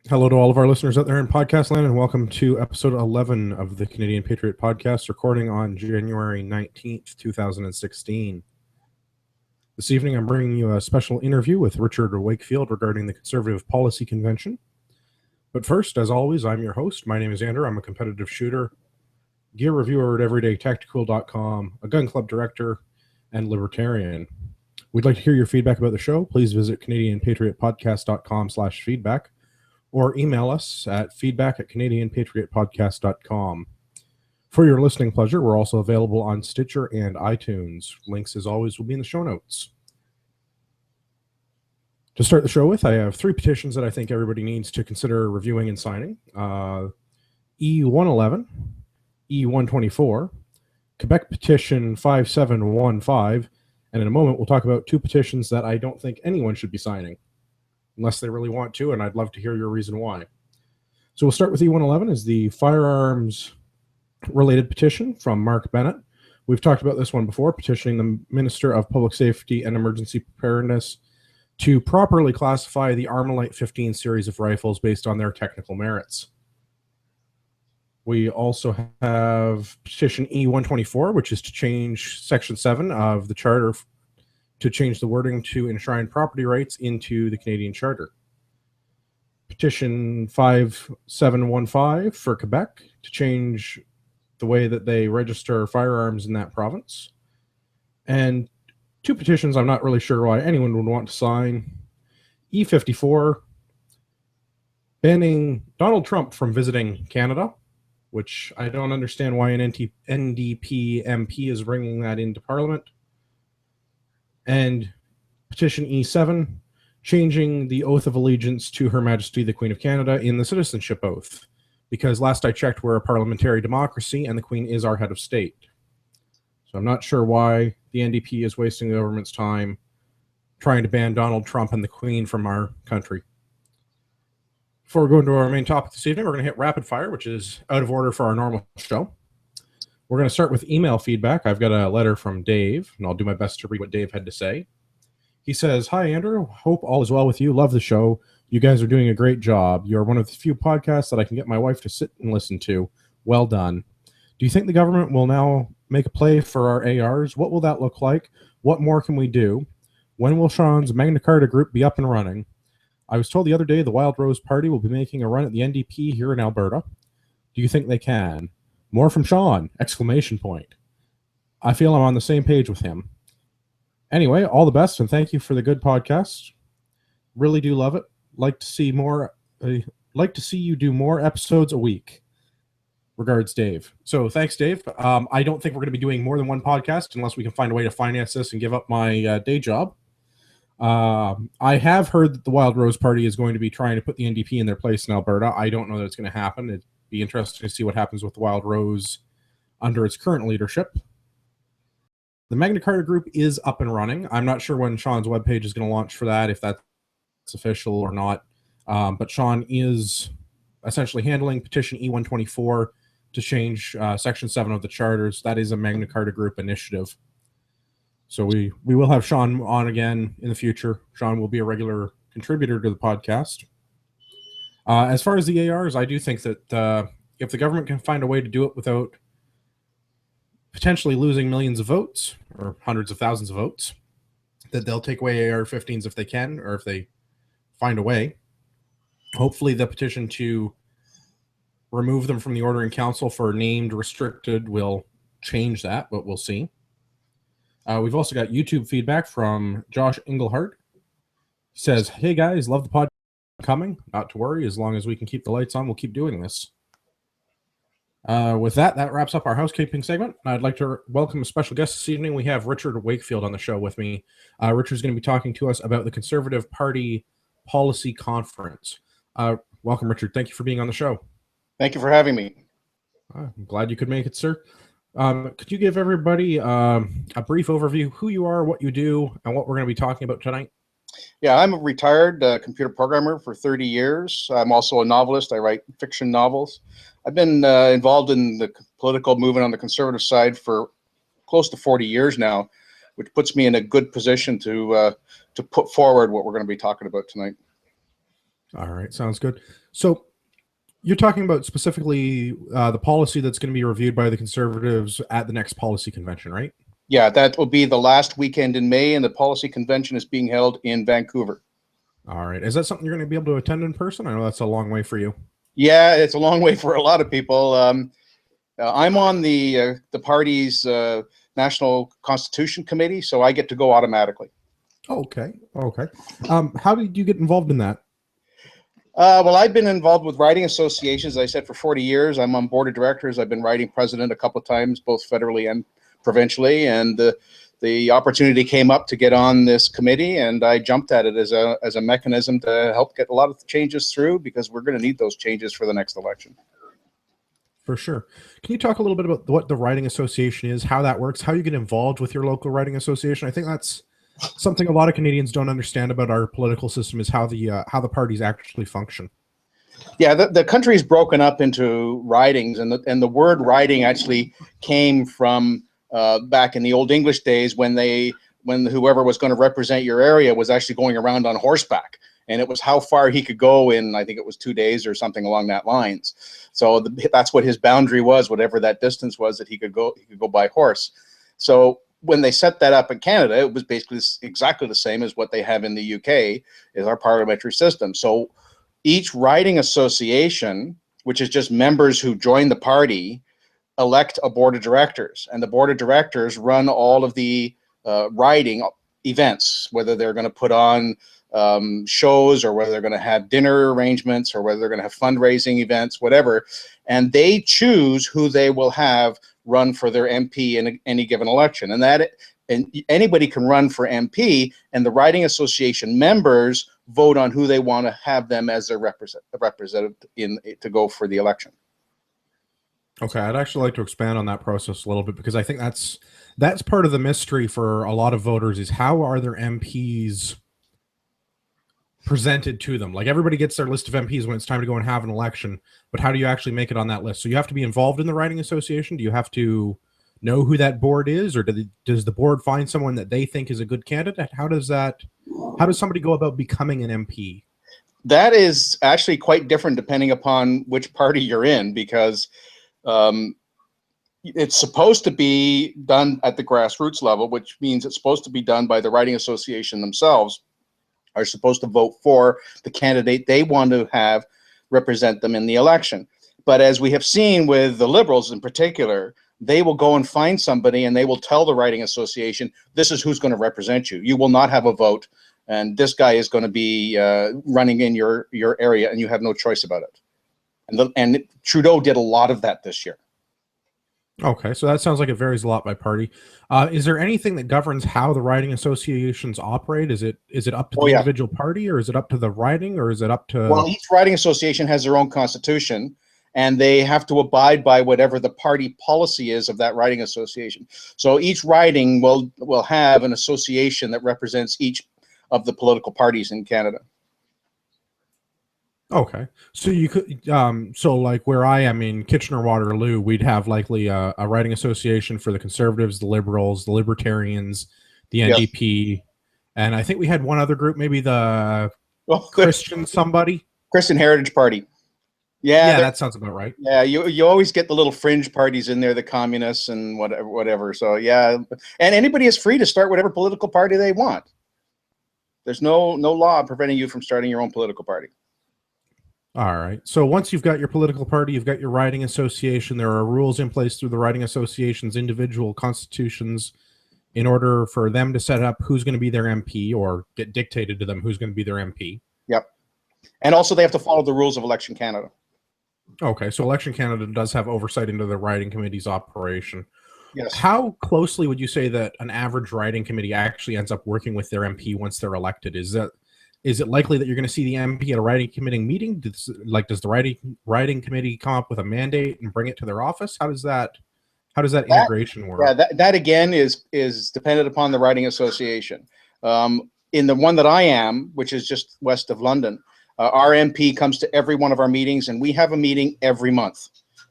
Hello to all of our listeners out there in podcast land, and welcome to episode 11 of the Canadian Patriot podcast, recording on January 19th, 2016. This evening, I'm bringing you a special interview with Richard Wakefeild regarding the Conservative Policy Convention. But first, as always, I'm your host. My name is Andrew. I'm a competitive shooter, gear reviewer at everydaytactical.com, a gun club director, and libertarian. We'd like to hear your feedback about the show. Please visit canadianpatriotpodcast.com/feedback or email us at feedback@canadianpatriotpodcast.com. For your listening pleasure, we're also available on Stitcher and iTunes. Links, as always, will be in the show notes. To start the show with, I have three petitions that I think everybody needs to consider reviewing and signing. E111, E124, Quebec Petition 5715, and in a moment we'll talk about two petitions that I don't think anyone should be signing, unless they really want to, and I'd love to hear your reason why. So we'll start with E111, is the firearms related petition from Mark Bennett. We've talked about this one before, petitioning the Minister of Public Safety and Emergency Preparedness to properly classify the Armalite 15 series of rifles based on their technical merits. We also have petition E124, which is to change Section 7 of the Charter to change the wording to enshrine property rights into the Canadian Charter. Petition 5715 for Quebec to change the way that they register firearms in that province. And two petitions I'm not really sure why anyone would want to sign. E54, banning Donald Trump from visiting Canada, which I don't understand why an NDP MP is bringing that into Parliament. And petition E7, changing the oath of allegiance to Her Majesty the Queen of Canada in the citizenship oath, because last I checked, we're a parliamentary democracy and the Queen is our head of state. So I'm not sure why the NDP is wasting the government's time trying to ban Donald Trump and the Queen from our country. Before we go into our main topic this evening, we're going to hit rapid fire, which is out of order for our normal show. We're going to start with email feedback. I've got a letter from Dave, and I'll do my best to read what Dave had to say. He says, "Hi, Andrew. Hope all is well with you. Love the show. You guys are doing a great job. You're one of the few podcasts that I can get my wife to sit and listen to. Well done. Do you think the government will now make a play for our ARs? What will that look like? What more can we do? When will Sean's Magna Carta group be up and running? I was told the other day the Wild Rose Party will be making a run at the NDP here in Alberta. Do you think they can? More from Sean! Exclamation point. I feel I'm on the same page with him. Anyway, all the best, and thank you for the good podcast. Really do love it. Like to see you do more episodes a week. Regards, Dave." So thanks, Dave. I don't think we're going to be doing more than one podcast unless we can find a way to finance this and give up my day job. I have heard that the Wild Rose Party is going to be trying to put the NDP in their place in Alberta. I don't know that it's going to happen. It'd be interesting to see what happens with the Wild Rose under its current leadership. The Magna Carta group is up and running. I'm not sure when Sean's webpage is going to launch for that, if that's official or not. But Sean is essentially handling petition E124 to change Section 7 of the Charters. That is a Magna Carta group initiative. So we will have Sean on again in the future. Sean will be a regular contributor to the podcast. As far as the ARs, I do think that if the government can find a way to do it without potentially losing millions of votes or hundreds of thousands of votes, that they'll take away AR-15s if they can, or if they find a way. Hopefully the petition to remove them from the Ordering Council for named restricted will change that, but we'll see. We've also got YouTube feedback from Josh Englehart. He says, "Hey guys, love the podcast coming. Not to worry, as long as we can keep the lights on, we'll keep doing this." With that wraps up our housekeeping segment. I'd like to welcome a special guest this evening. We have Richard Wakefeild on the show with me. Richard's going to be talking to us about the Conservative Party Policy Conference. Welcome, Richard. Thank you for being on the show. Thank you for having me. I'm glad you could make it, sir. Could you give everybody a brief overview, who you are, what you do, and what we're going to be talking about tonight? Yeah, I'm a retired computer programmer for 30 years. I'm also a novelist. I write fiction novels. I've been involved in the political movement on the conservative side for close to 40 years now, which puts me in a good position to to put forward what we're going to be talking about tonight. All right, sounds good. So you're talking about specifically the policy that's going to be reviewed by the Conservatives at the next policy convention, right? Yeah, that will be the last weekend in May, and the policy convention is being held in Vancouver. All right. Is that something you're going to be able to attend in person? I know that's a long way for you. Yeah, it's a long way for a lot of people. I'm on the party's National Constitution Committee, so I get to go automatically. Oh, okay. Okay. How did you get involved in that? Well, I've been involved with writing associations, as I said, for 40 years. I'm on board of directors. I've been writing president a couple of times, both federally and provincially, and the opportunity came up to get on this committee, and I jumped at it as a mechanism to help get a lot of changes through, because we're going to need those changes for the next election. For sure. Can you talk a little bit about what the writing association is, how that works, how you get involved with your local writing association? I think that's something a lot of Canadians don't understand about our political system, is how the parties actually function. Yeah, the country is broken up into ridings, and the word riding actually came from back in the old English days, when whoever was going to represent your area was actually going around on horseback, and it was how far he could go in, I think it was 2 days or something along that lines. So that's what his boundary was, whatever that distance was that he could go by horse. So when they set that up in Canada, it was basically exactly the same as what they have in the UK, is our parliamentary system. So each riding association, which is just members who join the party, elect a board of directors, and the board of directors run all of the riding events, whether they're going to put on shows, or whether they're going to have dinner arrangements, or whether they're going to have fundraising events, whatever, and they choose who they will have run for their MP in any given election. And anybody can run for MP, and the riding association members vote on who they want to have them as their representative to go for the election. Okay, I'd actually like to expand on that process a little bit, because I think that's part of the mystery for a lot of voters, is how are their MPs presented to them? Like, everybody gets their list of MPs when it's time to go and have an election, but how do you actually make it on that list? So you have to be involved in the writing association? Do you have to know who that board is, or does the board find someone that they think is a good candidate? How does somebody go about becoming an MP? That is actually quite different depending upon which party you're in, because it's supposed to be done at the grassroots level, which means it's supposed to be done by the writing association themselves, are supposed to vote for the candidate they want to have represent them in the election. But as we have seen with the Liberals in particular, they will go and find somebody, and they will tell the writing association, this is who's going to represent you. You will not have a vote, and this guy is going to be running in your area, and you have no choice about it. And Trudeau did a lot of that this year. Okay, so that sounds like it varies a lot by party. Is there anything that governs how the writing associations operate? Is it up to the individual party, or is it up to the writing, or is it up to... Well, each writing association has their own constitution, and they have to abide by whatever the party policy is of that writing association. So each riding will have an association that represents each of the political parties in Canada. Okay, so you could, so like where I am in Kitchener-Waterloo, we'd have likely a writing association for the Conservatives, the Liberals, the Libertarians, the NDP, and I think we had one other group, maybe the Christian somebody. Christian Heritage Party. Yeah, that sounds about right. Yeah, you always get the little fringe parties in there, the communists and whatever. So yeah, and anybody is free to start whatever political party they want. There's no law preventing you from starting your own political party. All right. So once you've got your political party, you've got your writing association, there are rules in place through the writing association's individual constitutions in order for them to set up who's going to be their MP, or get dictated to them who's going to be their MP. Yep. And also they have to follow the rules of Election Canada. Okay. So Election Canada does have oversight into the writing committee's operation. Yes. How closely would you say that an average writing committee actually ends up working with their MP once they're elected? Is it likely that you're going to see the MP at a writing committee meeting? Does the writing committee come up with a mandate and bring it to their office? How does that integration work? Yeah, that again is dependent upon the writing association. In the one that I am, which is just west of London, our MP comes to every one of our meetings, and we have a meeting every month.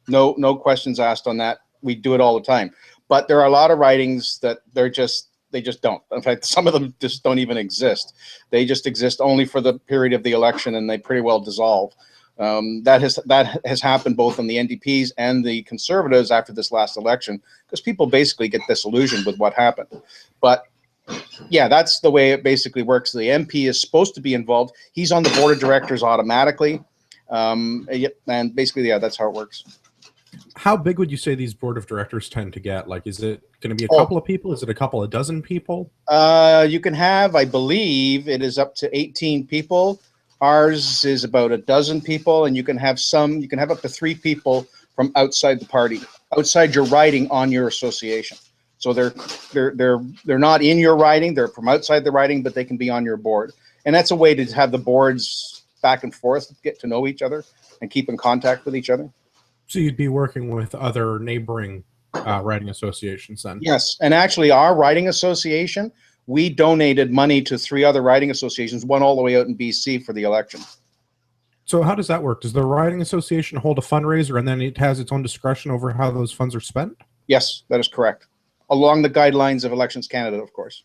No questions asked on that. We do it all the time. But there are a lot of writings that they're just they just don't. In fact, some of them just don't even exist. They just exist only for the period of the election, and they pretty well dissolve. That has happened both on the NDPs and the Conservatives after this last election, because people basically get disillusioned with what happened. But yeah, that's the way it basically works. The MP is supposed to be involved. He's on the board of directors automatically. And basically, yeah, that's how it works. How big would you say these board of directors tend to get? Like, is it going to be a couple of people? Is it a couple of dozen people? You can have, I believe, it is up to 18 people. Ours is about a dozen people, and you can have up to 3 people from outside the party, outside your riding on your association. So they're not in your riding, they're from outside the riding, but they can be on your board. And that's a way to have the boards back and forth, get to know each other and keep in contact with each other. So you'd be working with other neighboring riding associations then? Yes, and actually our riding association, we donated money to 3 other riding associations, one all the way out in BC for the election. So how does that work? Does the riding association hold a fundraiser and then it has its own discretion over how those funds are spent? Yes, that is correct. Along the guidelines of Elections Canada, of course.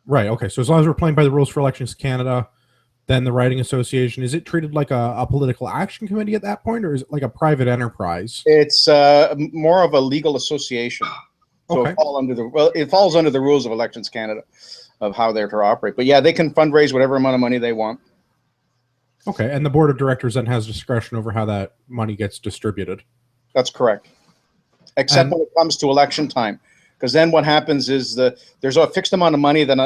Right. Okay. So as long as we're playing by the rules for Elections Canada, then the riding association, is it treated like a political action committee at that point, or is it like a private enterprise? It's more of a legal association. So okay. It falls under the rules of Elections Canada of how they're to operate. But yeah, they can fundraise whatever amount of money they want. Okay. And the board of directors then has discretion over how that money gets distributed. That's correct. Except when it comes to election time. Because then what happens is there's a fixed amount of money that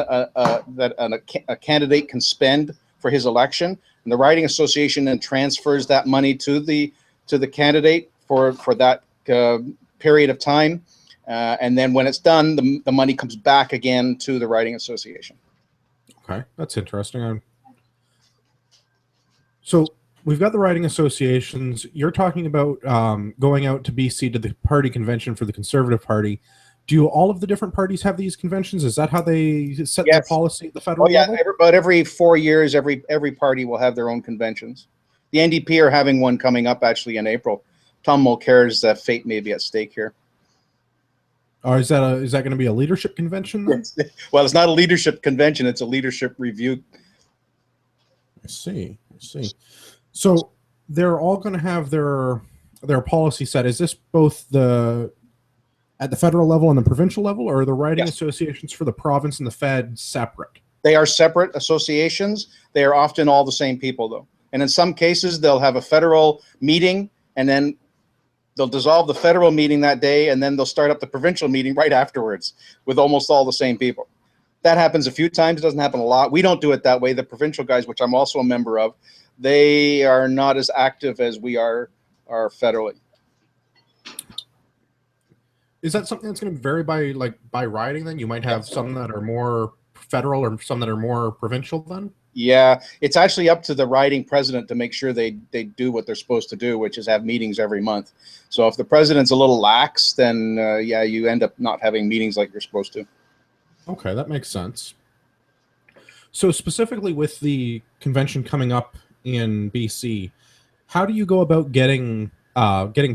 a candidate can spend for his election, and the riding association then transfers that money to the candidate for that period of time, and then when it's done, the money comes back again to the riding association. Okay, that's interesting. So we've got the riding associations. You're talking about going out to BC to the party convention for the Conservative Party. Do all of the different parties have these conventions? Is that how they set their policy at the federal level? About every 4 years, every party will have their own conventions. The NDP are having one coming up actually in April. Tom Mulcair's fate may be at stake here. Or is that going to be a leadership convention then? Well, it's not a leadership convention; it's a leadership review. I see. So they're all going to have their policy set. Is this both at the federal level and the provincial level, or are the riding associations for the province and the Fed separate? They are separate associations. They are often all the same people, though. And in some cases, they'll have a federal meeting, and then they'll dissolve the federal meeting that day, and then they'll start up the provincial meeting right afterwards with almost all the same people. That happens a few times. It doesn't happen a lot. We don't do it that way. The provincial guys, which I'm also a member of, they are not as active as we are federally. Is that something that's going to vary by riding then? You might have some that are more federal or some that are more provincial then? Yeah, it's actually up to the riding president to make sure they do what they're supposed to do, which is have meetings every month. So if the president's a little lax, then yeah, you end up not having meetings like you're supposed to. Okay, that makes sense. So specifically with the convention coming up in BC, how do you go about getting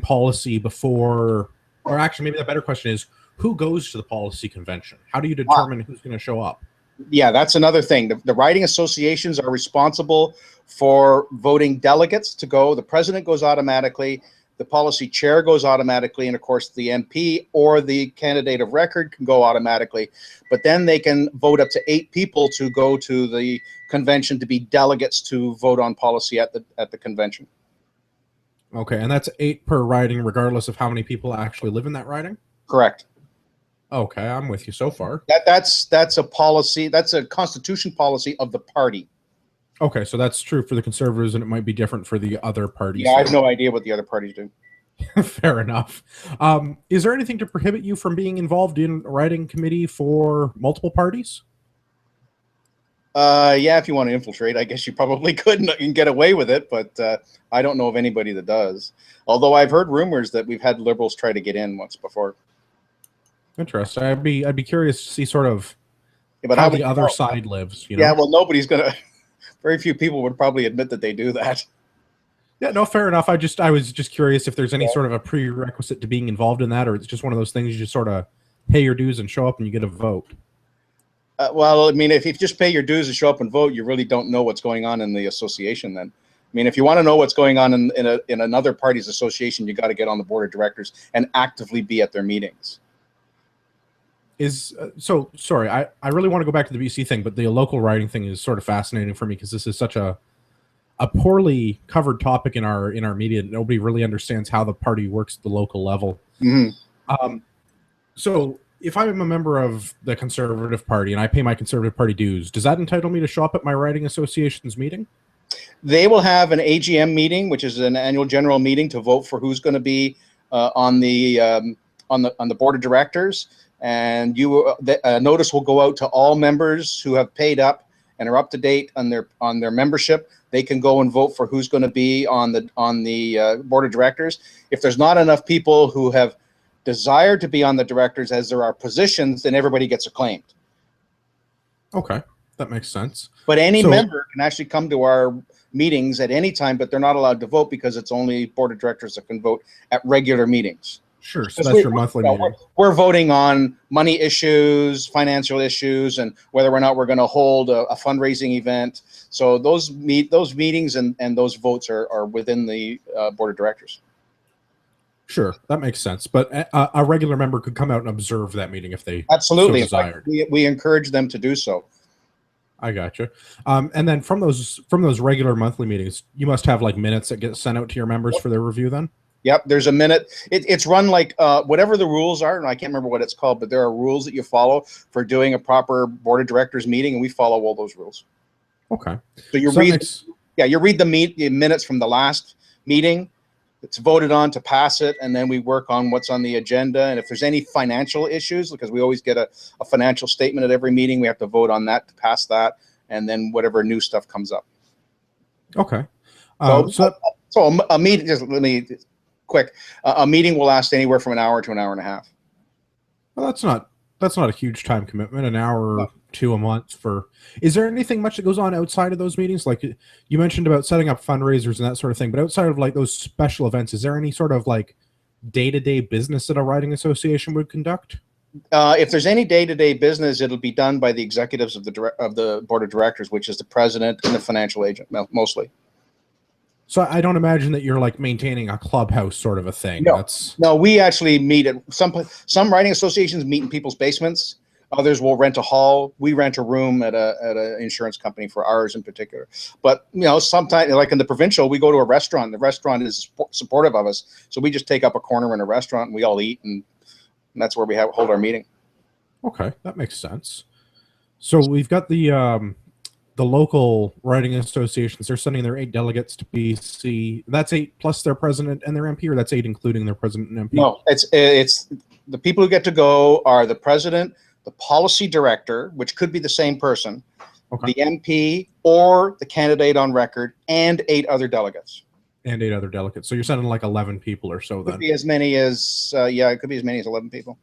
policy before? Or actually, maybe the better question is, who goes to the policy convention? How do you determine who's going to show up? Yeah, that's another thing. The riding associations are responsible for voting delegates to go. The president goes automatically. The policy chair goes automatically. And, of course, the MP or the candidate of record can go automatically. But then they can vote up to 8 people to go to the convention to be delegates to vote on policy at the convention. Okay, and that's 8 per riding, regardless of how many people actually live in that riding? Correct. Okay, I'm with you so far. That's a policy. That's a constitution policy of the party. Okay, so that's true for the Conservatives, and it might be different for the other parties. Yeah, I have no idea what the other parties do. Fair enough. Is there anything to prohibit you from being involved in a riding committee for multiple parties? Yeah, if you want to infiltrate, I guess you probably could and get away with it, but I don't know of anybody that does. Although I've heard rumors that we've had liberals try to get in once before. Interesting. I'd be curious to see sort of how the other side lives. You know? Yeah, well, nobody's gonna. Very few people would probably admit that they do that. Yeah, no, fair enough. I was just curious if there's any sort of a prerequisite to being involved in that, or it's just one of those things you just sort of pay your dues and show up and you get a vote. Well, I mean, if you just pay your dues and show up and vote, you really don't know what's going on in the association then. I mean, if you want to know what's going on in another party's association, you got to get on the board of directors and actively be at their meetings. So sorry, I really want to go back to the BC thing, but the local riding thing is sort of fascinating for me because this is such a poorly covered topic in our media. Nobody really understands how the party works at the local level. Mm-hmm. So if I'm a member of the Conservative Party and I pay my Conservative Party dues, does that entitle me to show up at my riding association's meeting? They will have an AGM meeting, which is an annual general meeting to vote for who's going to be on the board of directors. And a notice will go out to all members who have paid up and are up to date on their membership. They can go and vote for who's going to be on the board of directors. If there's not enough people who have desired to be on the directors as there are positions, then everybody gets acclaimed. Okay, that makes sense. But any member can actually come to our meetings at any time, but they're not allowed to vote because it's only board of directors that can vote at regular meetings. Sure, so that's your monthly meeting. We're voting on money issues, financial issues, and whether or not we're going to hold a fundraising event. So those meetings and those votes are within the board of directors. Sure, that makes sense. But a regular member could come out and observe that meeting if they absolutely so desired. We encourage them to do so. I gotcha. And then from those regular monthly meetings, you must have like minutes that get sent out to your members for their review then? Yep, there's a minute. It's run like whatever the rules are, and I can't remember what it's called, but there are rules that you follow for doing a proper board of directors meeting, and we follow all those rules. Okay. So you read the minutes from the last meeting. It's voted on to pass it, and then we work on what's on the agenda. And if there's any financial issues, because we always get a financial statement at every meeting, we have to vote on that to pass that, and then whatever new stuff comes up. Okay. So a meeting, just let me quick. A meeting will last anywhere from an hour to an hour and a half. Well, that's not a huge time commitment. An hour or two a month for. Is there anything much that goes on outside of those meetings? Like you mentioned about setting up fundraisers and that sort of thing, but outside of like those special events, is there any sort of like day-to-day business that a riding association would conduct? If there's any day-to-day business, it'll be done by the executives of the board of directors, which is the president and the financial agent mostly. So I don't imagine that you're like maintaining a clubhouse sort of a thing. No, we actually meet at some riding associations meet in people's basements. Others will rent a hall. We rent a room at an insurance company for ours in particular. But sometimes, like in the provincial, we go to a restaurant. The restaurant is supportive of us, so we just take up a corner in a restaurant and we all eat, and that's where we hold our meeting. Okay, that makes sense. So we've got the local riding associations. They're sending their 8 delegates to BC. That's 8 plus their president and their MP, or that's 8 including their president and MP? No, it's the people who get to go are the president, the policy director, which could be the same person, the MP, or the candidate on record, and 8 other delegates. And 8 other delegates. So you're sending like 11 people or so then? Could be as many as, it could be as many as 11 people.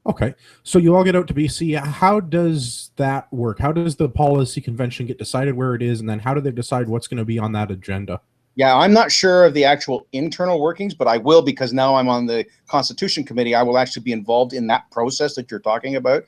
Okay, so you all get out to BC. How does that work? How does the policy convention get decided where it is, and then how do they decide what's going to be on that agenda? Yeah, I'm not sure of the actual internal workings, but I will, because now I'm on the Constitution Committee. I will actually be involved in that process that you're talking about.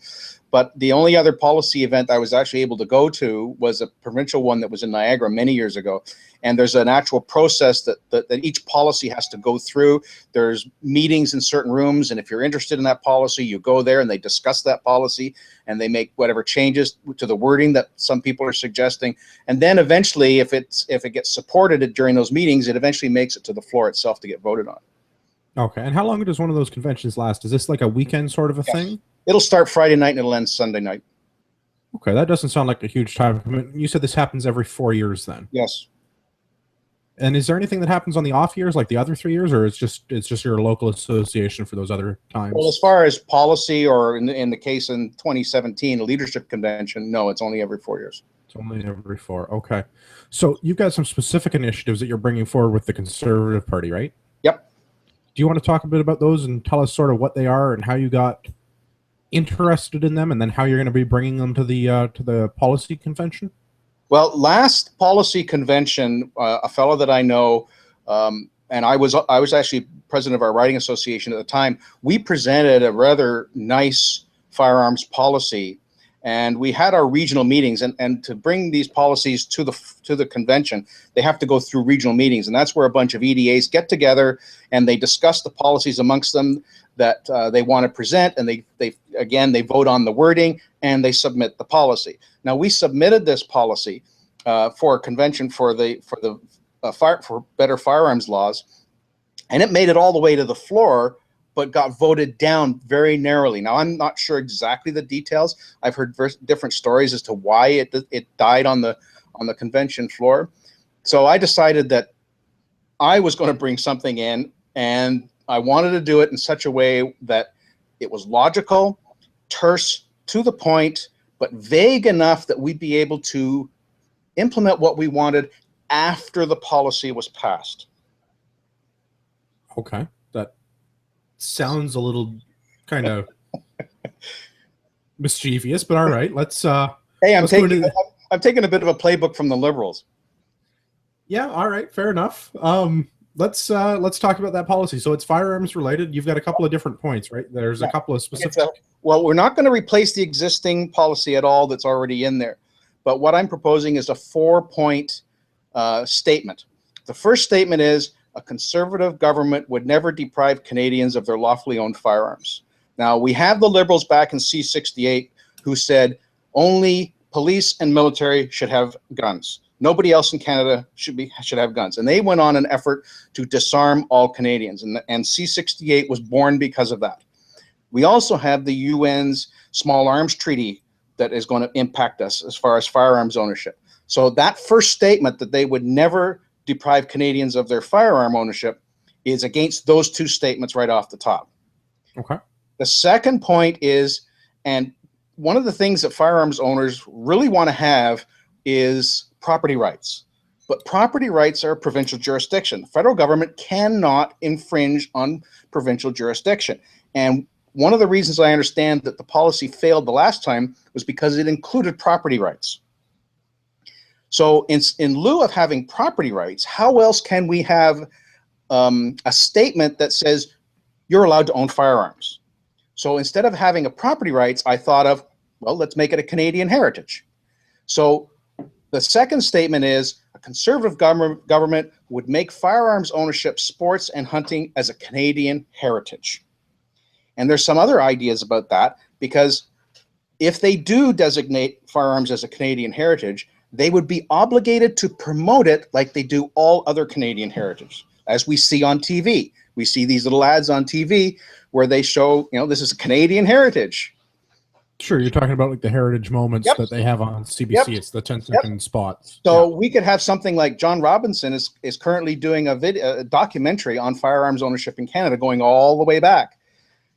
But the only other policy event I was actually able to go to was a provincial one that was in Niagara many years ago. And there's an actual process that each policy has to go through. There's meetings in certain rooms, and if you're interested in that policy, you go there and they discuss that policy and they make whatever changes to the wording that some people are suggesting. And then eventually, if it gets supported during those meetings, it eventually makes it to the floor itself to get voted on. Okay, and how long does one of those conventions last? Is this like a weekend sort of a thing? It'll start Friday night and it'll end Sunday night. Okay, that doesn't sound like a huge time commitment. You said this happens every 4 years then? Yes. And is there anything that happens on the off years, like the other 3 years, or it's just your local association for those other times? Well, as far as policy, or in the case in 2017, a leadership convention, no, it's only every 4 years. It's only every 4. Okay. So you've got some specific initiatives that you're bringing forward with the Conservative Party, right? Yep. Do you want to talk a bit about those and tell us sort of what they are and how you got interested in them, and then how you're going to be bringing them to the policy convention? Well, last policy convention, a fellow that I know, and I was actually president of our riding association at the time, we presented a rather nice firearms policy, And we had our regional meetings, and to bring these policies to the convention, they have to go through regional meetings, and that's where a bunch of EDAs get together and they discuss the policies amongst them that they want to present, and they vote on the wording and they submit the policy. Now, we submitted this policy for a convention for better firearms laws, and it made it all the way to the floor, but got voted down very narrowly. Now, I'm not sure exactly the details. I've heard different stories as to why it died on the convention floor. So I decided that I was going to bring something in, and I wanted to do it in such a way that it was logical, terse, to the point, but vague enough that we'd be able to implement what we wanted after the policy was passed. Okay, that sounds a little kind of mischievous, but all right. Let's. Hey, I'm taking a bit of a playbook from the Liberals. Yeah, all right, fair enough. Let's talk about that policy. So it's firearms related. You've got a couple of different points, right? There's a couple of specific. Well, we're not going to replace the existing policy at all that's already in there. But what I'm proposing is a 4-point statement. The first statement is a conservative government would never deprive Canadians of their lawfully owned firearms. Now, we have the Liberals back in C-68 who said only police and military should have guns. Nobody else in Canada should have guns. And they went on an effort to disarm all Canadians. And C-68 was born because of that. We also have the UN's Small Arms Treaty that is going to impact us as far as firearms ownership. So that first statement that they would never deprive Canadians of their firearm ownership is against those two statements right off the top. Okay. The second point is, and one of the things that firearms owners really want to have is property rights. But property rights are provincial jurisdiction. The federal government cannot infringe on provincial jurisdiction. And one of the reasons I understand that the policy failed the last time was because it included property rights. So in lieu of having property rights, how else can we have a statement that says you're allowed to own firearms? So instead of having a property rights, I thought of, well, let's make it a Canadian heritage. So the second statement is a conservative government would make firearms ownership, sports, and hunting as a Canadian heritage. And there's some other ideas about that, because if they do designate firearms as a Canadian heritage, they would be obligated to promote it like they do all other Canadian heritage. As we see on TV, we see these little ads on TV where they show, this is a Canadian heritage. Sure, you're talking about like the heritage moments that they have on CBC. Yep. It's the 10-second spots. So we could have something like John Robinson is currently doing a documentary on firearms ownership in Canada going all the way back.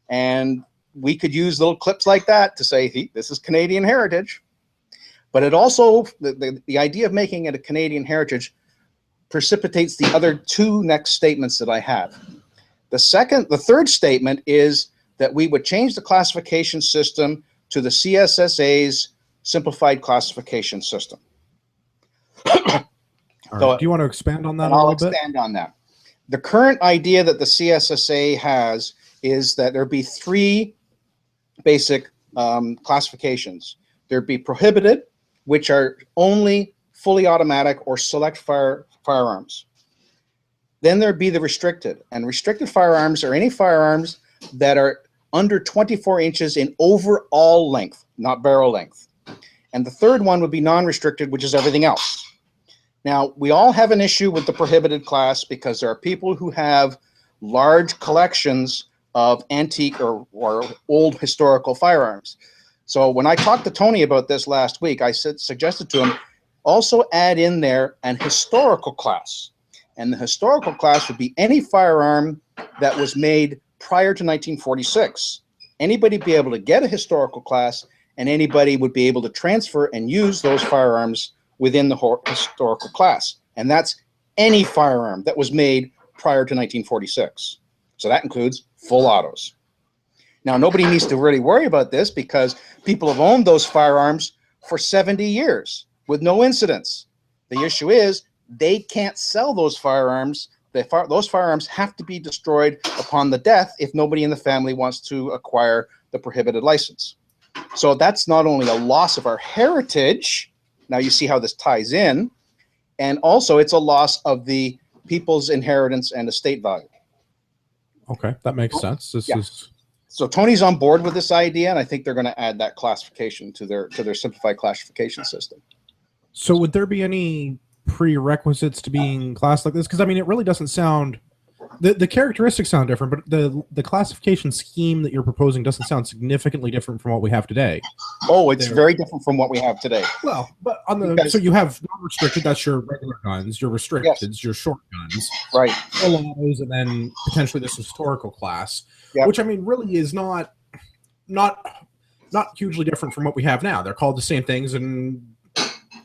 And we could use little clips like that to say, hey, this is Canadian heritage. But it also, the idea of making it a Canadian heritage precipitates the other two next statements that I have. The third statement is that we would change the classification system to the CSSA's simplified classification system. Right. Do you want to expand on that a little bit? I'll expand on that. The current idea that the CSSA has is that there be three basic classifications. There'd be prohibited, which are only fully automatic or select firearms. Then there'd be the restricted, and restricted firearms are any firearms that are under 24 inches in overall length, not barrel length. And the third one would be non-restricted, which is everything else. Now, we all have an issue with the prohibited class because there are people who have large collections of antique or old historical firearms. So when I talked to Tony about this last week, I suggested to him also add in there an historical class. And the historical class would be any firearm that was made prior to 1946. Anybody would be able to get a historical class, and anybody would be able to transfer and use those firearms within the historical class. And that's any firearm that was made prior to 1946. So that includes full autos. Now, nobody needs to really worry about this because people have owned those firearms for 70 years with no incidents. The issue is they can't sell those firearms. Those firearms have to be destroyed upon the death if nobody in the family wants to acquire the prohibited license. So that's not only a loss of our heritage, now you see how this ties in, and also it's a loss of the people's inheritance and estate value. Okay, that makes sense. This is so Tony's on board with this idea, and I think they're going to add that classification to their simplified classification system. So would there be any prerequisites to being classed like this? Because I mean, it really doesn't sound. The characteristics sound different, but the classification scheme that you're proposing doesn't sound significantly different from what we have today. Oh, it's very different from what we have today. Well, but on the so you have non-restricted, that's your regular guns. Your restricted, your short guns, right? Those, and then potentially this historical class, which I mean really is not hugely different from what we have now. They're called the same things, and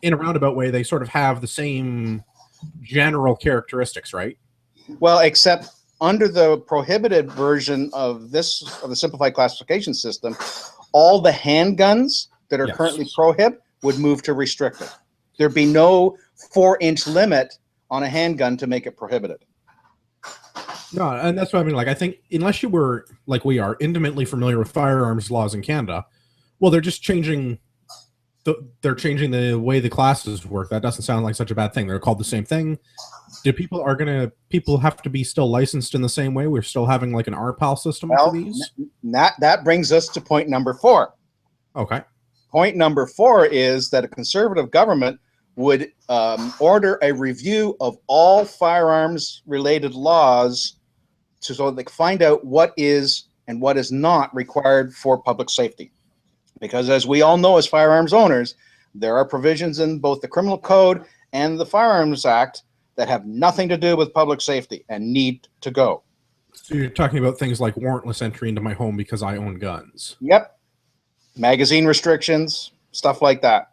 in a roundabout way, they sort of have the same general characteristics, right? Well, except under the prohibited version of the simplified classification system, all the handguns that are currently prohibited would move to restricted. There'd be no 4-inch limit on a handgun to make it prohibited. No, and that's what I mean. Like, I think unless you were, like we are, intimately familiar with firearms laws in Canada, well, they're just changing. They're changing the way the classes work. That doesn't sound like such a bad thing. They're called the same thing. Do people have to be still licensed in the same way? We're still having like an RPAL system for these? That brings us to point number 4. Okay. Point number 4 is that a conservative government would order a review of all firearms related laws so they can find out what is and what is not required for public safety. Because as we all know as firearms owners, there are provisions in both the Criminal Code and the Firearms Act that have nothing to do with public safety and need to go. So you're talking about things like warrantless entry into my home because I own guns. Yep. Magazine restrictions, stuff like that.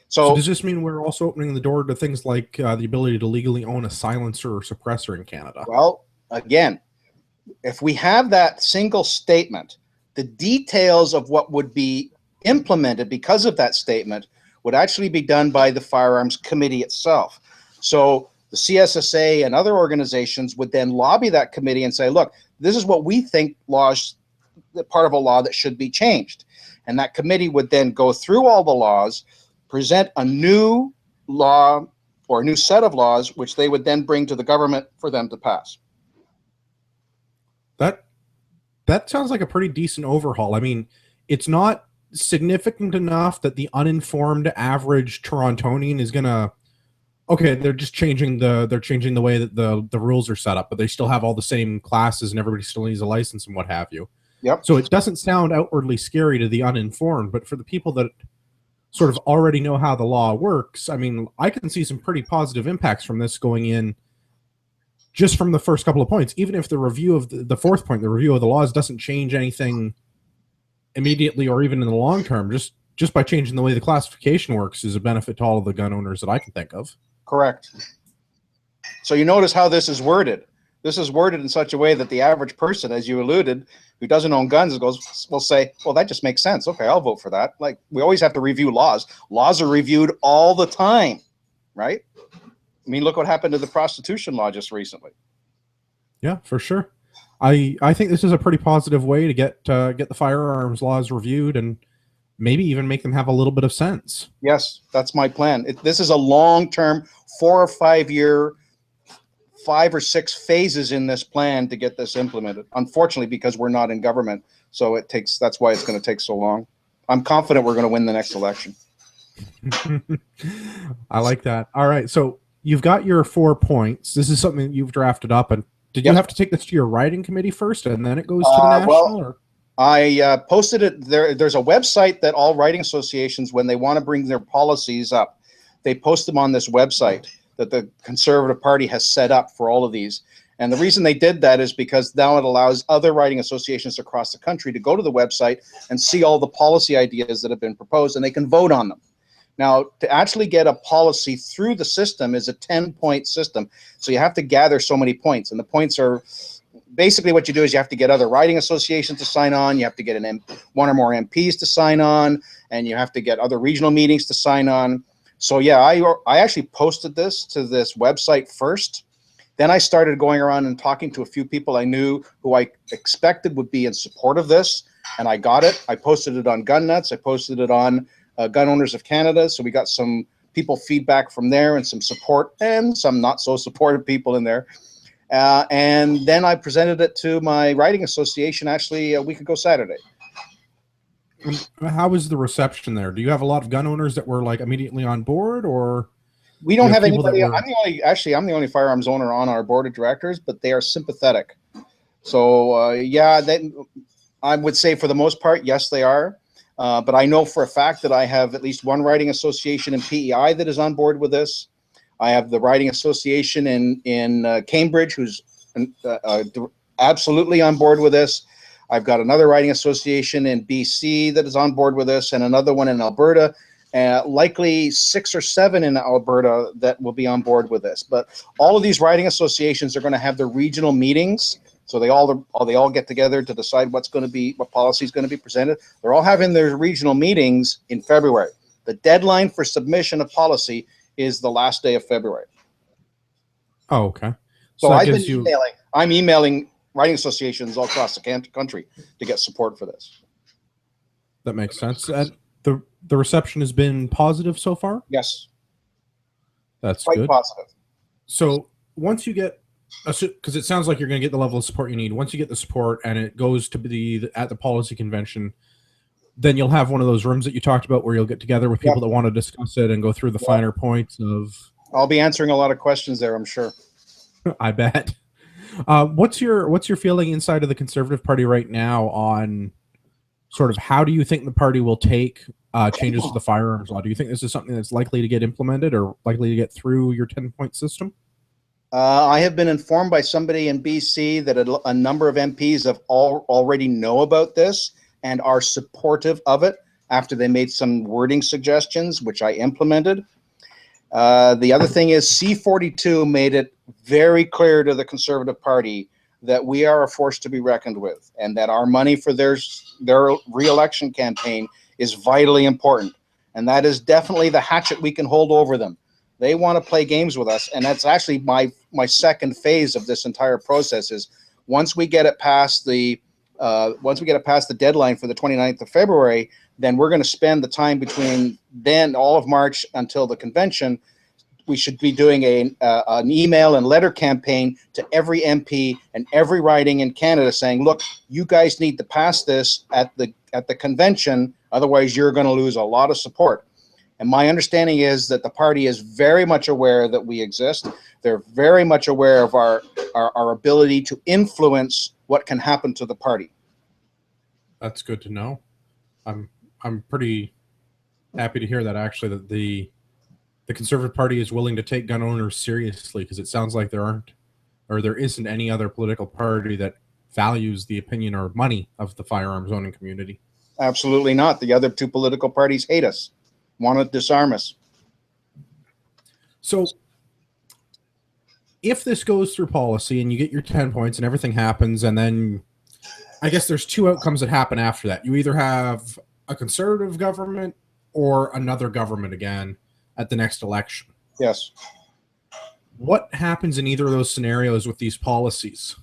So does this mean we're also opening the door to things like the ability to legally own a silencer or suppressor in Canada? Well, again, if we have that single statement, the details of what would be implemented because of that statement would actually be done by the Firearms Committee itself. So the CSSA and other organizations would then lobby that committee and say, look, this is what we think part of a law that should be changed. And that committee would then go through all the laws, present a new law or a new set of laws, which they would then bring to the government for them to pass. That sounds like a pretty decent overhaul. I mean, it's not significant enough that the uninformed average Torontonian is gonna they're just changing the way that the rules are set up, but they still have all the same classes and everybody still needs a license and what have you. Yep. So it doesn't sound outwardly scary to the uninformed, but for the people that sort of already know how the law works, I mean, I can see some pretty positive impacts from this going in just from the first couple of points. Even if the review of the fourth point, the review of the laws, doesn't change anything immediately or even in the long term, just by changing the way the classification works is a benefit to all of the gun owners that I can think of. Correct. So you notice how this is worded. This is worded in such a way that the average person, as you alluded, who doesn't own guns, will say, well, that just makes sense. Okay, I'll vote for that. Like, we always have to review laws. Laws are reviewed all the time, right? I mean, look what happened to the prostitution law just recently. Yeah, for sure. I think this is a pretty positive way to get the firearms laws reviewed and maybe even make them have a little bit of sense. Yes, that's my plan. This is a long-term 4 or 5 year, 5 or 6 phases in this plan to get this implemented. Unfortunately, because we're not in government, so that's why it's going to take so long. I'm confident we're going to win the next election. I like that. All right, so you've got your 4 points. This is something that you've drafted up, and did you have to take this to your writing committee first, and then it goes to the national? Or? I posted it there. There's a website that all writing associations, when they want to bring their policies up, they post them on this website that the Conservative Party has set up for all of these. And the reason they did that is because now it allows other writing associations across the country to go to the website and see all the policy ideas that have been proposed, and they can vote on them. Now, to actually get a policy through the system is a 10-point system. So you have to gather so many points, and the points are basically what you do is you have to get other writing associations to sign on, you have to get one or more MPs to sign on, and you have to get other regional meetings to sign on. So yeah, I actually posted this to this website first. Then I started going around and talking to a few people I knew who I expected would be in support of this. and I got it. I posted it on Gun Nuts. I posted it on Gun Owners of Canada. So we got some people feedback from there and some support and some not so supportive people in there. And then I presented it to my writing association actually a week ago Saturday. How was the reception there? Do you have a lot of gun owners that were like immediately on board, or we don't have anybody? Were... I'm the only firearms owner on our board of directors, but they are sympathetic. So yeah, I would say for the most part, yes, they are. But I know for a fact that I have at least one writing association in PEI that is on board with this. I have the writing association in Cambridge who's absolutely on board with this. I've got another writing association in BC that is on board with this, and another one in Alberta, likely 6 or 7 in Alberta that will be on board with this. But all of these writing associations are going to have their regional meetings, so they all get together to decide what policy is going to be presented. They're all having their regional meetings in February. The deadline for submission of policy is the last day of February. Oh, okay. So I'm emailing writing associations all across the country to get support for this. That makes sense. And the reception has been positive so far? Yes. That's quite good. Positive. So once you get, because it sounds like you're going to get the level of support you need. Once you get the support and it goes to be at the policy convention, then you'll have one of those rooms that you talked about where you'll get together with people that want to discuss it and go through the finer points of... I'll be answering a lot of questions there, I'm sure. I bet. What's your feeling inside of the Conservative Party right now on sort of how do you think the party will take changes to the firearms law? Do you think this is something that's likely to get implemented or likely to get through your 10-point system? I have been informed by somebody in BC that a number of MPs have already know about this and are supportive of it after they made some wording suggestions, which I implemented. The other thing is C-42 made it very clear to the Conservative Party that we are a force to be reckoned with and that our money for their re-election campaign is vitally important. And that is definitely the hatchet we can hold over them. They want to play games with us, and that's actually my second phase of this entire process is once we get it past the deadline for the 29th of February, then we're going to spend the time between then all of March until the convention. We should be doing an email and letter campaign to every MP and every riding in Canada saying, look, you guys need to pass this at the convention, otherwise you're going to lose a lot of support. And my understanding is that the party is very much aware that we exist. They're very much aware of our ability to influence what can happen to the party. That's good to know. I'm pretty happy to hear that actually, that the Conservative Party is willing to take gun owners seriously, because it sounds like there isn't any other political party that values the opinion or money of the firearms owning community. Absolutely not. The other two political parties hate us, want to disarm us. So if this goes through policy and you get your 10 points and everything happens, and then I guess there's two outcomes that happen after that. You either have a Conservative government or another government again at the next election. Yes. What happens in either of those scenarios with these policies?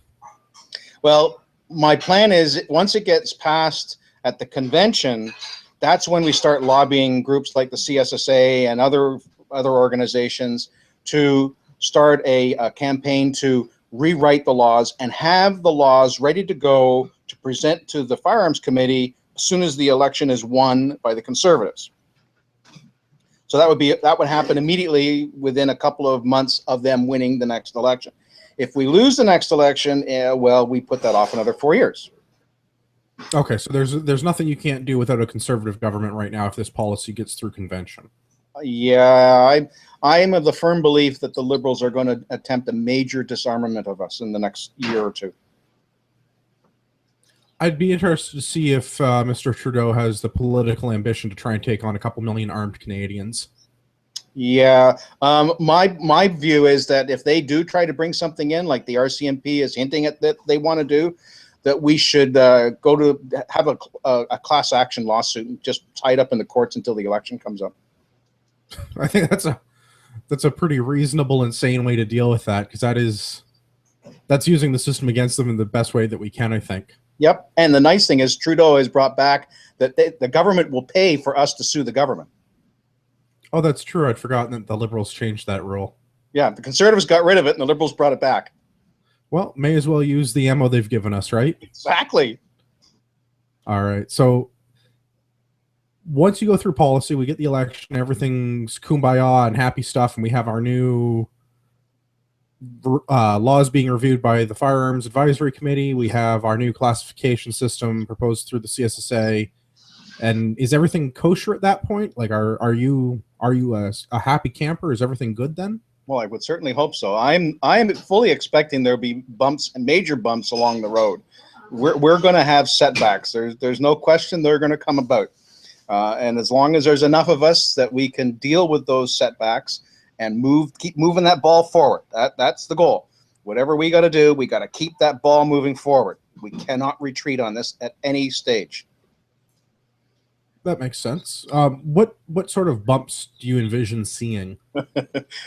Well, my plan is once it gets passed at the convention, that's when we start lobbying groups like the CSSA and other organizations to start a campaign to rewrite the laws and have the laws ready to go to present to the Firearms Committee as soon as the election is won by the Conservatives. So that would happen immediately within a couple of months of them winning the next election. If we lose the next election, well, we put that off another 4 years. Okay, so there's nothing you can't do without a Conservative government right now if this policy gets through convention. Yeah, I am of the firm belief that the Liberals are going to attempt a major disarmament of us in the next year or two. I'd be interested to see if Mr. Trudeau has the political ambition to try and take on a couple million armed Canadians. Yeah, my view is that if they do try to bring something in, like the RCMP is hinting at that they want to do, that we should go to have a class action lawsuit and just tie it up in the courts until the election comes up. I think that's a pretty reasonable and sane way to deal with that, because that's using the system against them in the best way that we can, I think. Yep. And the nice thing is Trudeau has brought back that the government will pay for us to sue the government. Oh, that's true. I'd forgotten that the Liberals changed that rule. Yeah, the Conservatives got rid of it and the Liberals brought it back. Well, may as well use the ammo they've given us, right? Exactly. All right. So once you go through policy, we get the election, everything's kumbaya and happy stuff, and we have our new laws being reviewed by the Firearms Advisory Committee. We have our new classification system proposed through the CSSA. And is everything kosher at that point? Like, are you a happy camper? Is everything good then? Well, I would certainly hope so. I am fully expecting there'll be bumps and major bumps along the road. We're going to have setbacks. There's no question they're going to come about. And as long as there's enough of us that we can deal with those setbacks and keep moving that ball forward. That's the goal. Whatever we got to do, we got to keep that ball moving forward. We cannot retreat on this at any stage. That makes sense. What sort of bumps do you envision seeing?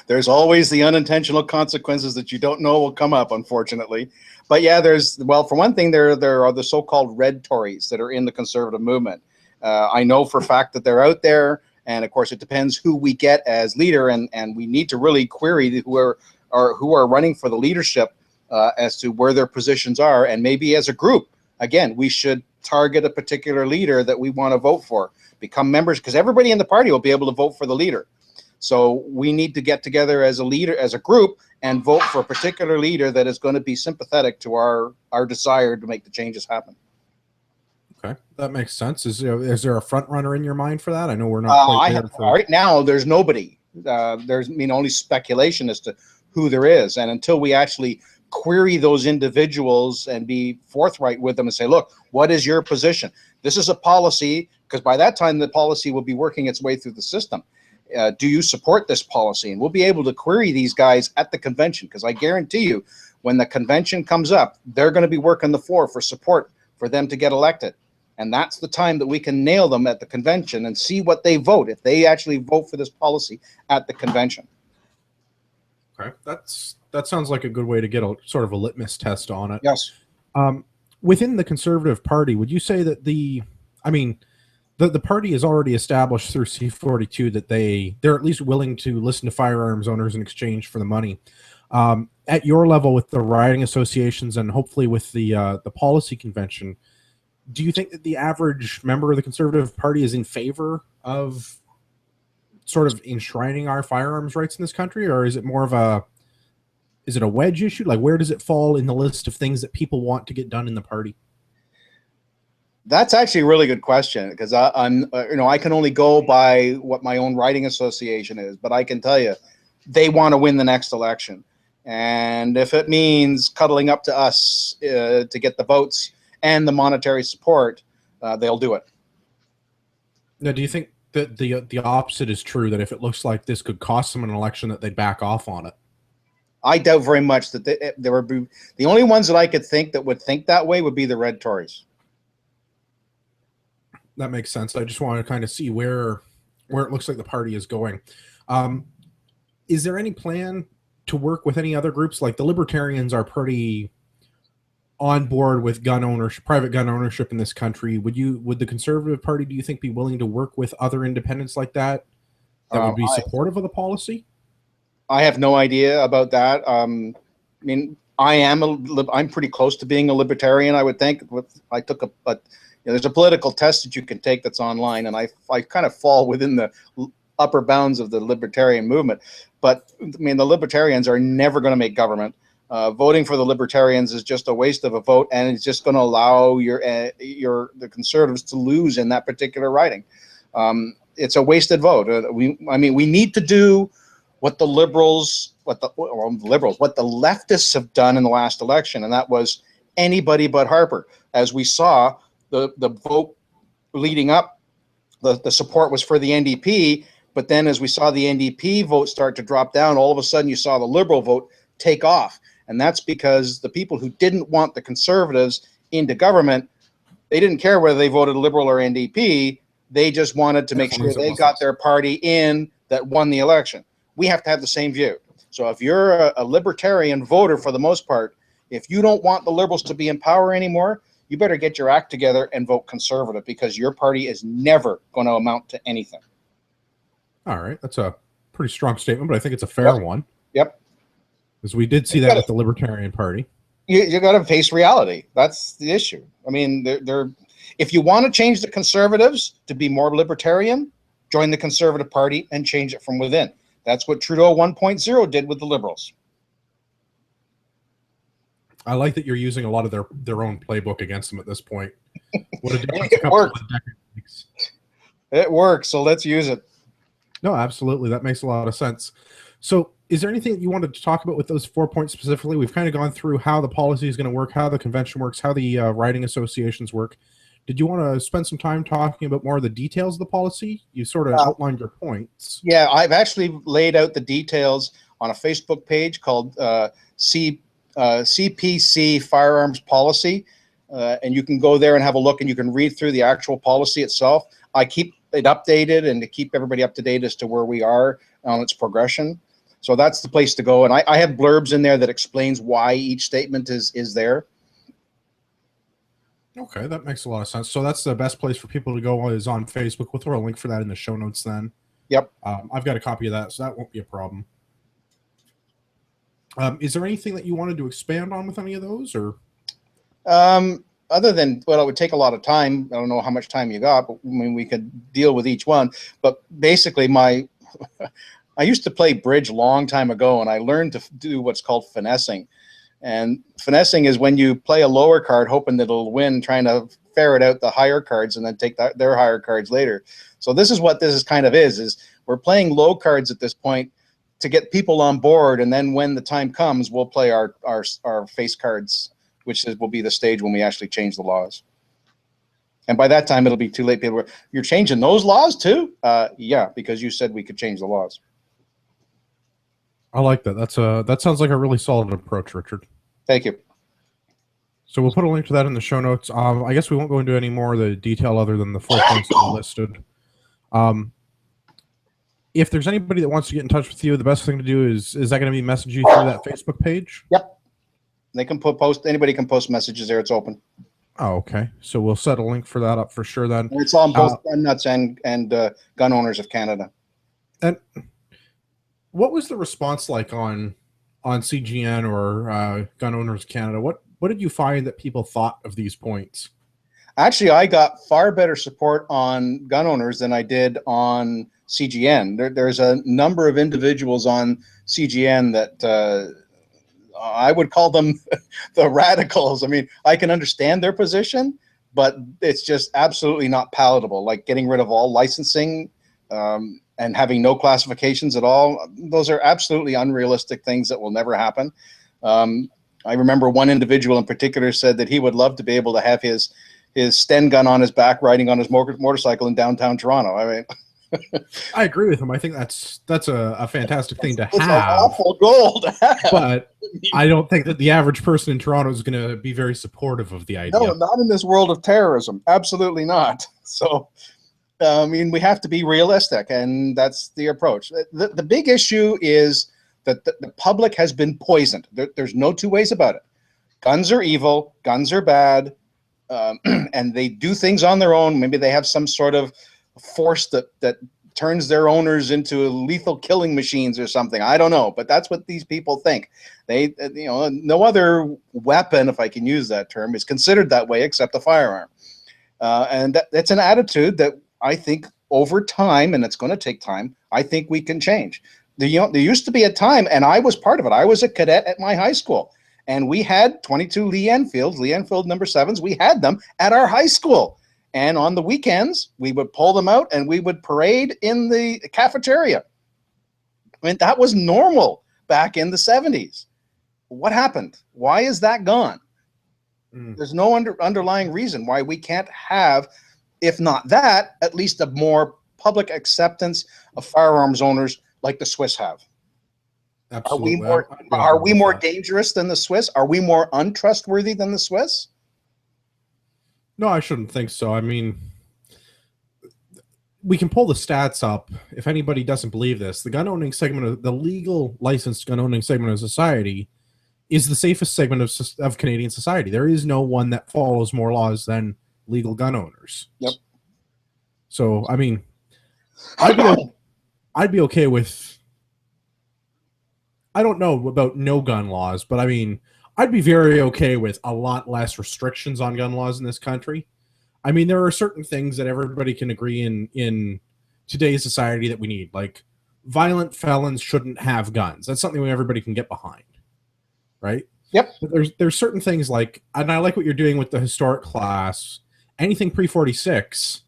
There's always the unintentional consequences that you don't know will come up, unfortunately. But yeah, well, for one thing, there are the so-called red Tories that are in the Conservative movement. I know for a fact that they're out there, and of course it depends who we get as leader, and we need to really query who are running for the leadership as to where their positions are, and maybe as a group, again, we should target a particular leader that we want to vote for, become members, because everybody in the party will be able to vote for the leader. So we need to get together as a leader, as a group, and vote for a particular leader that is going to be sympathetic to our desire to make the changes happen. Okay, that makes sense. Is there a front runner in your mind for that? I know we're not quite there. Right now, there's nobody. There's only speculation as to who there is, and until we actually query those individuals and be forthright with them and say, look, what is your position? This is a policy, because by that time the policy will be working its way through the system. Do you support this policy? And we'll be able to query these guys at the convention, because I guarantee you, when the convention comes up, they're going to be working the floor for support for them to get elected. And that's the time that we can nail them at the convention and see what they vote, if they actually vote for this policy at the convention. Okay, that sounds like a good way to get a sort of a litmus test on it. Yes. Within the Conservative Party, would you say that the party is already established through C42 that they're at least willing to listen to firearms owners in exchange for the money? At your level with the riding associations and hopefully with the policy convention, do you think that the average member of the Conservative Party is in favor of sort of enshrining our firearms rights in this country, or is it more of a wedge issue? Like, where does it fall in the list of things that people want to get done in the party? That's actually a really good question, because I can only go by what my own riding association is, but I can tell you they want to win the next election. And if it means cuddling up to us to get the votes and the monetary support, they'll do it. Now, do you think that the opposite is true, that if it looks like this could cost them an election, that they'd back off on it? I doubt very much that there would be. The only ones that I could think that would think that way would be the red Tories. That makes sense. I just want to kind of see where it looks like the party is going. Is there any plan to work with any other groups? Like the Libertarians are pretty on board with gun ownership, private gun ownership in this country. Would the Conservative Party, do you think, be willing to work with other independents like that would be supportive of the policy? I have no idea about that. I mean, I'm pretty close to being a libertarian, I would think. I took there's a political test that you can take that's online, and I kind of fall within the upper bounds of the libertarian movement. But I mean, the libertarians are never going to make government. Voting for the libertarians is just a waste of a vote, and it's just going to allow the conservatives to lose in that particular riding. It's a wasted vote. We need to do what the leftists have done in the last election, and that was anybody but Harper. As we saw, the vote leading up, the support was for the NDP, but then as we saw the NDP vote start to drop down, all of a sudden you saw the Liberal vote take off. And that's because the people who didn't want the Conservatives into government, they didn't care whether they voted Liberal or NDP. They just wanted to make sure they got their party in that won the election. We have to have the same view. So if you're a libertarian voter, for the most part, if you don't want the Liberals to be in power anymore, you better get your act together and vote conservative, because your party is never going to amount to anything. All right. That's a pretty strong statement, but I think it's a fair one. Yep. Because we did see that with the Libertarian Party. You got to face reality. That's the issue. I mean, if you want to change the conservatives to be more libertarian, join the Conservative Party and change it from within. That's what Trudeau 1.0 did with the Liberals. I like that you're using a lot of their own playbook against them at this point. What a difference It works. makes. It works, so let's use it. No, absolutely. That makes a lot of sense. So is there anything that you wanted to talk about with those 4 points specifically? We've kind of gone through how the policy is going to work, how the convention works, how the riding associations work. Did you want to spend some time talking about more of the details of the policy? You sort of outlined your points. Yeah, I've actually laid out the details on a Facebook page called CPC Firearms Policy. And you can go there and have a look, and you can read through the actual policy itself. I keep it updated and to keep everybody up to date as to where we are on its progression. So that's the place to go. And I have blurbs in there that explains why each statement is there. Okay, that makes a lot of sense. So that's the best place for people to go is on Facebook. We'll throw a link for that in the show notes then. Yep. I've got a copy of that, so that won't be a problem. Is there anything that you wanted to expand on with any of those, or? Other than, well, it would take a lot of time. I don't know how much time you got, but I mean, we could deal with each one. But basically, I used to play bridge a long time ago, and I learned to do what's called finessing. And finessing is when you play a lower card, hoping that it'll win, trying to ferret out the higher cards and then take their higher cards later. So this is what this is kind of is we're playing low cards at this point to get people on board, and then when the time comes, we'll play our face cards, which will be the stage when we actually change the laws. And by that time, it'll be too late. People, you're changing those laws too? Yeah, because you said we could change the laws. I like that. That sounds like a really solid approach, Richard. Thank you. So we'll put a link to that in the show notes. I guess we won't go into any more of the detail other than the 4 points that are listed. If there's anybody that wants to get in touch with you, the best thing to do is that going to be message you through that Facebook page? Yep. They can anybody can post messages there. It's open. Oh, okay. So we'll set a link for that up for sure then. And it's on both Gun Nuts and Gun Owners of Canada. And what was the response like on CGN or Gun Owners Canada? What did you find that people thought of these points? Actually, I got far better support on Gun Owners than I did on CGN. There's a number of individuals on CGN that I would call them the radicals. I mean, I can understand their position, but it's just absolutely not palatable. Like getting rid of all licensing and having no classifications at all. Those are absolutely unrealistic things that will never happen. I remember one individual in particular said that he would love to be able to have his Sten gun on his back riding on his motorcycle in downtown Toronto. I mean, I agree with him. I think that's a fantastic thing to have. It's an awful goal to have. But I don't think that the average person in Toronto is going to be very supportive of the idea. No, not in this world of terrorism. Absolutely not. So, I mean, we have to be realistic, and that's the approach. The big issue is that the public has been poisoned. There's no two ways about it. Guns are evil. Guns are bad. And they do things on their own. Maybe they have some sort of force that turns their owners into lethal killing machines or something. I don't know, but that's what these people think. They, no other weapon, if I can use that term, is considered that way except a firearm. And that's an attitude that I think over time, and it's going to take time, I think we can change. There used to be a time, and I was part of it. I was a cadet at my high school, and we had 22 Lee Enfield number 7s. We had them at our high school. And on the weekends, we would pull them out and we would parade in the cafeteria. I mean, that was normal back in the 70s. What happened? Why is that gone? There's no underlying reason why we can't have, if not that, at least a more public acceptance of firearms owners like the Swiss have. Absolutely. Are we more dangerous than the Swiss? Are we more untrustworthy than the Swiss? No, I shouldn't think so. I mean, we can pull the stats up. If anybody doesn't believe this, the gun owning segment of the legal licensed gun owning segment of society is the safest segment of Canadian society. There is no one that follows more laws than legal gun owners. Yep. So, I mean, I'd be okay with, I don't know about no gun laws, but I mean, I'd be very okay with a lot less restrictions on gun laws in this country. I mean, there are certain things that everybody can agree in today's society that we need. Like, violent felons shouldn't have guns. That's something everybody can get behind, right? Yep. But there's certain things like, and I like what you're doing with the historic class, anything pre-46.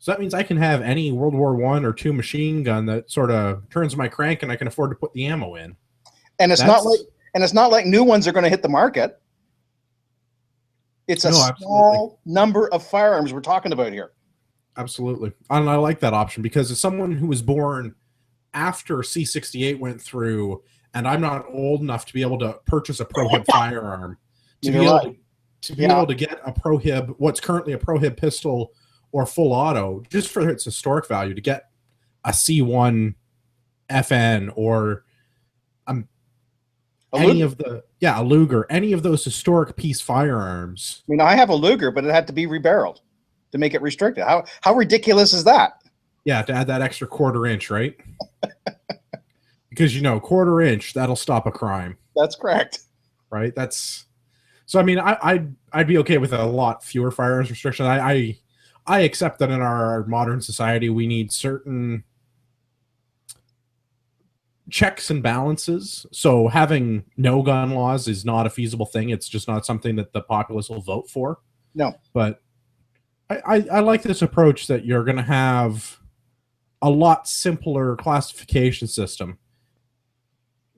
So that means I can have any World War I or II machine gun that sort of turns my crank and I can afford to put the ammo in. And it's not like new ones are going to hit the market. It's a small number of firearms we're talking about here. Absolutely. And I like that option because as someone who was born after C-68 went through, and I'm not old enough to be able to purchase a Prohib firearm, to be able to get a Prohib, what's currently a Prohib pistol or full auto, just for its historic value, to get a C1 FN or any of the a Luger, any of those historic piece firearms. I mean, I have a Luger, but it had to be rebarreled to make it restricted. How ridiculous is that? Yeah, to add that extra quarter-inch, right? Because, you know, quarter-inch, that'll stop a crime. That's correct. Right? That's so. I mean, I'd be okay with a lot fewer firearms restrictions. I accept that in our modern society we need certain checks and balances. So having no gun laws is not a feasible thing. It's just not something that the populace will vote for. No. But I like this approach that you're going to have a lot simpler classification system.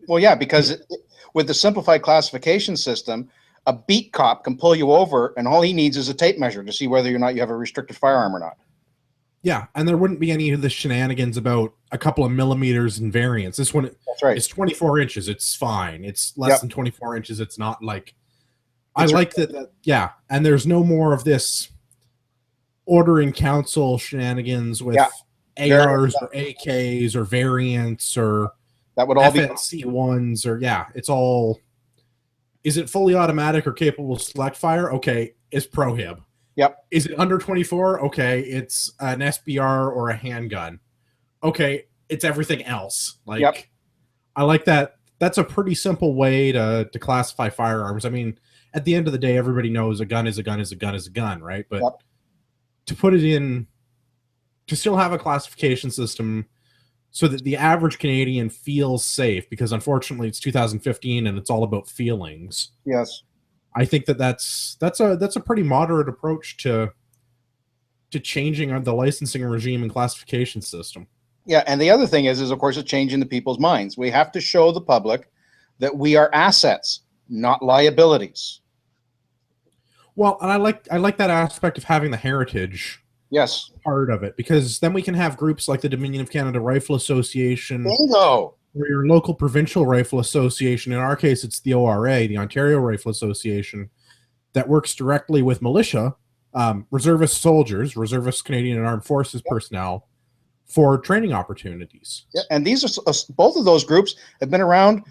Well, yeah, because with the simplified classification system, a beat cop can pull you over and all he needs is a tape measure to see whether or not you have a restricted firearm or not. Yeah, and there wouldn't be any of the shenanigans about a couple of millimeters in variance. This one, that's right. It's 24 inches. It's fine. It's less than 24 inches. It's not like... I like that. Yeah, and there's no more of this order in council shenanigans with ARs or AKs or variants or that would all FNC1s or it's all... Is it fully automatic or capable of select fire? Okay, it's Prohib. Yep. Is it under 24? Okay, it's an SBR or a handgun. Okay, it's everything else. Like, I like that. That's a pretty simple way to classify firearms. I mean, at the end of the day, everybody knows a gun is a gun is a gun is a gun, right? But to put it in, to still have a classification system so that the average Canadian feels safe, because unfortunately it's 2015 and it's all about feelings. Yes. I think that's a pretty moderate approach to changing the licensing regime and classification system. Yeah, and the other thing is of course it's changing the people's minds. We have to show the public that we are assets, not liabilities. Well, and I like that aspect of having the heritage part of it, because then we can have groups like the Dominion of Canada Rifle Association. Bingo. Or your local provincial rifle association. In our case, it's the ORA, the Ontario Rifle Association, that works directly with militia, reservist soldiers, reservist Canadian and Armed Forces personnel for training opportunities. Yeah, and these are both of those groups have been around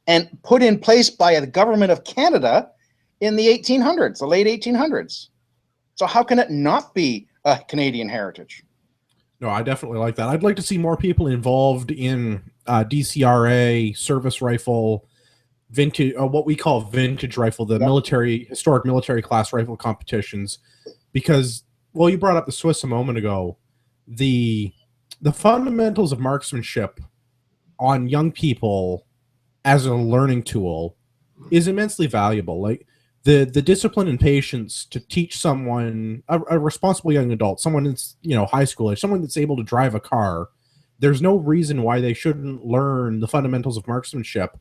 and put in place by the government of Canada in the 1800s, the late 1800s. So how can it not be a Canadian heritage? No, I definitely like that. I'd like to see more people involved in DCRA, service rifle, vintage, what we call vintage rifle, the historic military class rifle competitions, because, well, you brought up the Swiss a moment ago. The fundamentals of marksmanship on young people as a learning tool is immensely valuable. Like the discipline and patience to teach someone, a responsible young adult, someone that's, high school age, someone that's able to drive a car, there's no reason why they shouldn't learn the fundamentals of marksmanship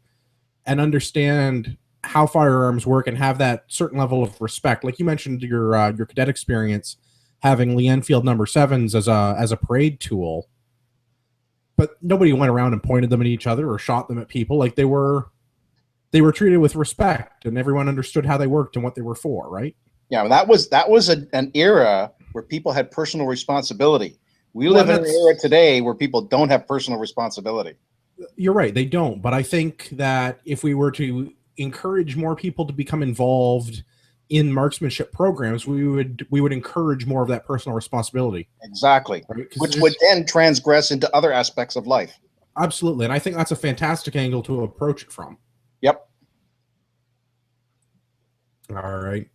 and understand how firearms work and have that certain level of respect. Like you mentioned your cadet experience, having Lee Enfield number 7s as a parade tool, but nobody went around and pointed them at each other or shot them at people. Like they were treated with respect and everyone understood how they worked and what they were for, right? Yeah, that was an era where people had personal responsibility. We live in an era today where people don't have personal responsibility. You're right, they don't. But I think that if we were to encourage more people to become involved in marksmanship programs, we would encourage more of that personal responsibility. Exactly. Right? Which would then transgress into other aspects of life. Absolutely. And I think that's a fantastic angle to approach it from. Yep. All right.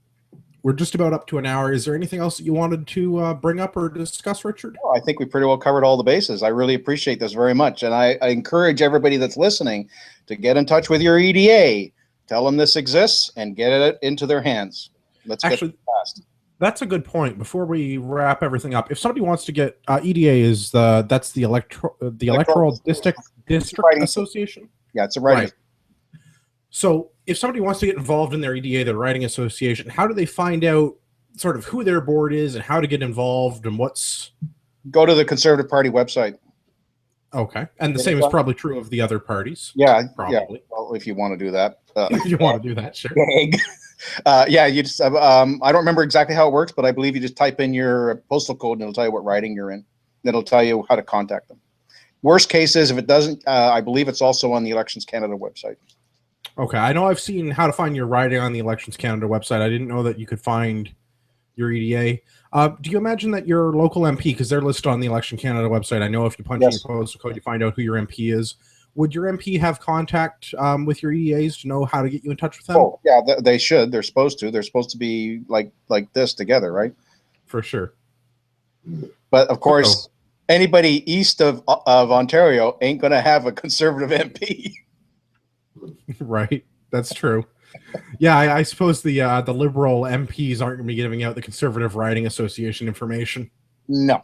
We're just about up to an hour. Is there anything else that you wanted to bring up or discuss, Richard? Well, I think we pretty well covered all the bases. I really appreciate this very much. And I encourage everybody that's listening to get in touch with your EDA. Tell them this exists and get it into their hands. Let's actually get fast. That's a good point. Before we wrap everything up, if somebody wants to get EDA is that's the Electoral District Association. Yeah, it's a writing. Right. So if somebody wants to get involved in their EDA, their writing association, how do they find out sort of who their board is and how to get involved and what's... Go to the Conservative Party website. Okay. And the same is probably true of the other parties. Yeah, probably. Yeah. Well, if you want to do that. If you want to do that, sure. Yeah, you just, I don't remember exactly how it works, but I believe you just type in your postal code and it'll tell you what riding you're in. It'll tell you how to contact them. Worst case is if it doesn't, I believe it's also on the Elections Canada website. Okay, I know I've seen how to find your riding on the Elections Canada website. I didn't know that you could find your EDA. Do you imagine that your local MP, because they're listed on the Election Canada website, I know if you punch in your postal code, you find out who your MP is. Would your MP have contact with your EDAs to know how to get you in touch with them? Oh, yeah, they should. They're supposed to. They're supposed to be like this together, right? For sure. But of course, anybody east of Ontario ain't going to have a Conservative MP. Right. That's true. Yeah, I suppose the Liberal MPs aren't going to be giving out the Conservative Riding Association information. No.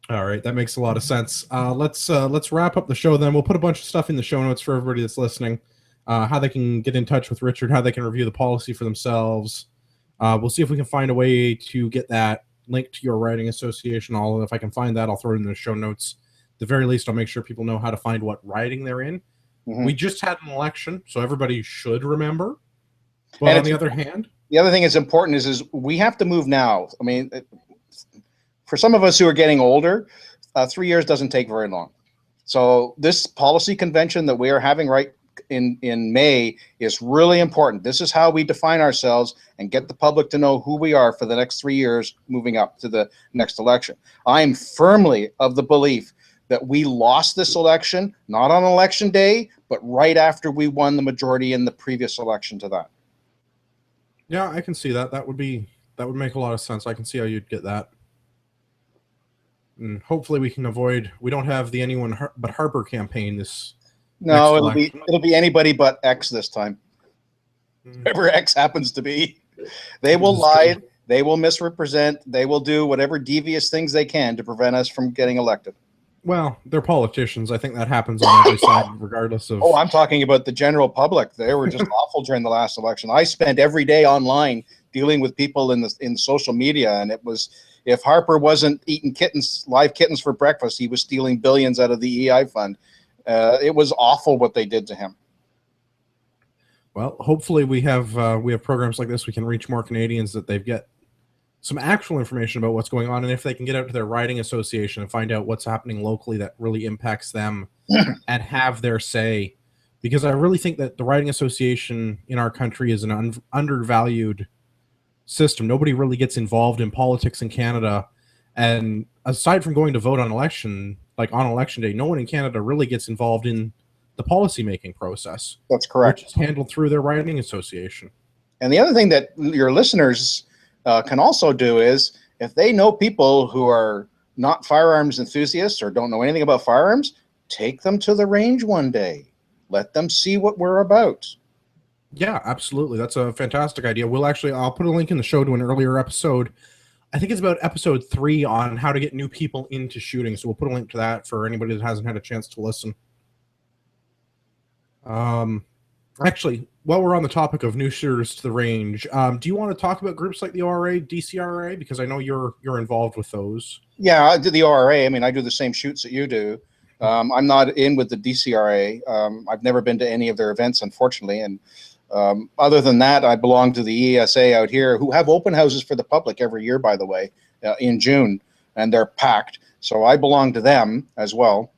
All right, that makes a lot of sense. Let's wrap up the show then. We'll put a bunch of stuff in the show notes for everybody that's listening. How they can get in touch with Richard, how they can review the policy for themselves. We'll see if we can find a way to get that link to your writing association. If I can find that, I'll throw it in the show notes. At the very least, I'll make sure people know how to find what riding they're in. Mm-hmm. We just had an election, so everybody should remember. But on the other hand, the other thing that's important is we have to move now. I mean, for some of us who are getting older, 3 years doesn't take very long. So this policy convention that we are having right in May is really important. This is how we define ourselves and get the public to know who we are for the next 3 years moving up to the next election. I am firmly of the belief that we lost this election, not on election day, but right after we won the majority in the previous election to that. Yeah, I can see that. That would make a lot of sense. I can see how you'd get that. And hopefully we can avoid, we don't have the anyone but Harper campaign this. No, it'll be anybody but X this time. Whoever X happens to be. They will lie, they will misrepresent, they will do whatever devious things they can to prevent us from getting elected. Well, they're politicians. I think that happens on every side, regardless of... Oh, I'm talking about the general public. They were just awful during the last election. I spent every day online dealing with people in social media, and it was... If Harper wasn't eating live kittens for breakfast, he was stealing billions out of the EI fund. It was awful what they did to him. Well, hopefully we have programs like this. We can reach more Canadians that they get some actual information about what's going on, and if they can get out to their riding association and find out what's happening locally that really impacts them and have their say. Because I really think that the riding association in our country is an undervalued system. Nobody really gets involved in politics in Canada, and aside from going to vote on election day, no one in Canada really gets involved in the policy making process. That's correct. Which is handled through their riding association. And the other thing that your listeners can also do is, if they know people who are not firearms enthusiasts or don't know anything about firearms, take them to the range one day. Let them see what we're about. Yeah, absolutely. That's a fantastic idea. I'll put a link in the show to an earlier episode. I think it's about episode 3 on how to get new people into shooting. So we'll put a link to that for anybody that hasn't had a chance to listen. Actually, while we're on the topic of new shooters to the range, do you want to talk about groups like the ORA, DCRA? Because I know you're involved with those. Yeah, I do the ORA. I mean, I do the same shoots that you do. I'm not in with the DCRA. I've never been to any of their events, unfortunately. And other than that, I belong to the ESA out here, who have open houses for the public every year, by the way, in June, and they're packed. So I belong to them as well.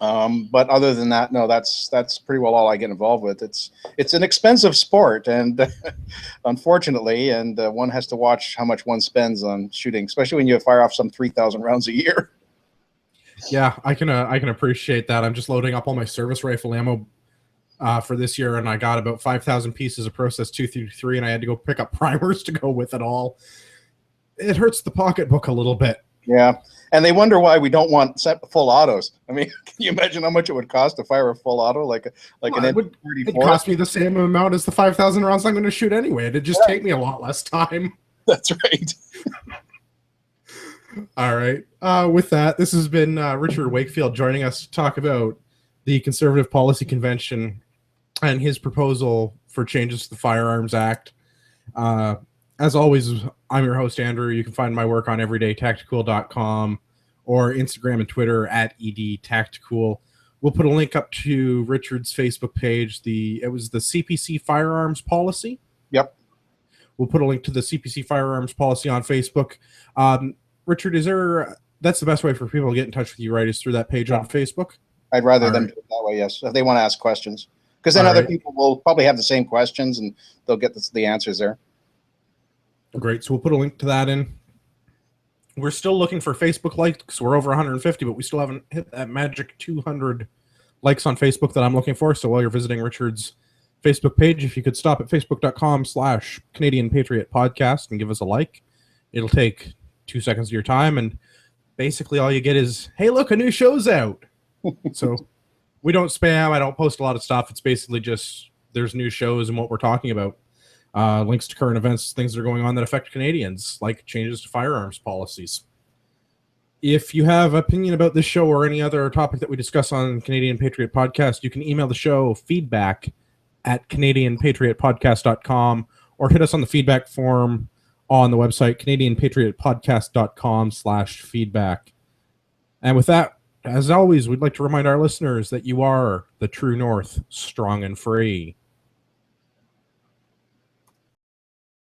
But other than that, no, that's pretty well all I get involved with. It's an expensive sport, and unfortunately, and one has to watch how much one spends on shooting, especially when you fire off some 3,000 rounds a year. Yeah, I can appreciate that. I'm just loading up all my service rifle ammo for this year, and I got about 5,000 pieces of Process 233, and I had to go pick up primers to go with it all. It hurts the pocketbook a little bit. Yeah, and they wonder why we don't want full autos. I mean, can you imagine how much it would cost to fire a full auto like an M34? It cost me the same amount as the 5,000 rounds I'm going to shoot anyway. It'd just take me a lot less time. That's right. All right. With that, this has been Richard Wakefeild joining us to talk about the Conservative Policy Convention and his proposal for changes to the Firearms Act. As always, I'm your host, Andrew. You can find my work on everydaytactical.com or Instagram and Twitter at edtactical. We'll put a link up to Richard's Facebook page. It was the CPC Firearms Policy. Yep. We'll put a link to the CPC Firearms Policy on Facebook. Richard, that's the best way for people to get in touch with you, right? Is through that page on Facebook? I'd rather them do it that way, yes. If they want to ask questions. Because then other people will probably have the same questions and they'll get the answers there. Great. So we'll put a link to that in. We're still looking for Facebook likes. We're over 150, but we still haven't hit that magic 200 likes on Facebook that I'm looking for. So while you're visiting Richard's Facebook page, if you could stop at facebook.com/Canadian Patriot Podcast and give us a like, it'll take 2 seconds of your time. And basically all you get is, hey, look, a new show's out. So we don't spam. I don't post a lot of stuff. It's basically just there's new shows and what we're talking about. Links to current events, things that are going on that affect Canadians, like changes to firearms policies. If you have opinion about this show or any other topic that we discuss on Canadian Patriot Podcast, you can email the show feedback@CanadianPatriotPodcast.com or hit us on the feedback form on the website, CanadianPatriotPodcast.com/feedback. And with that, as always, we'd like to remind our listeners that you are the true North, strong and free.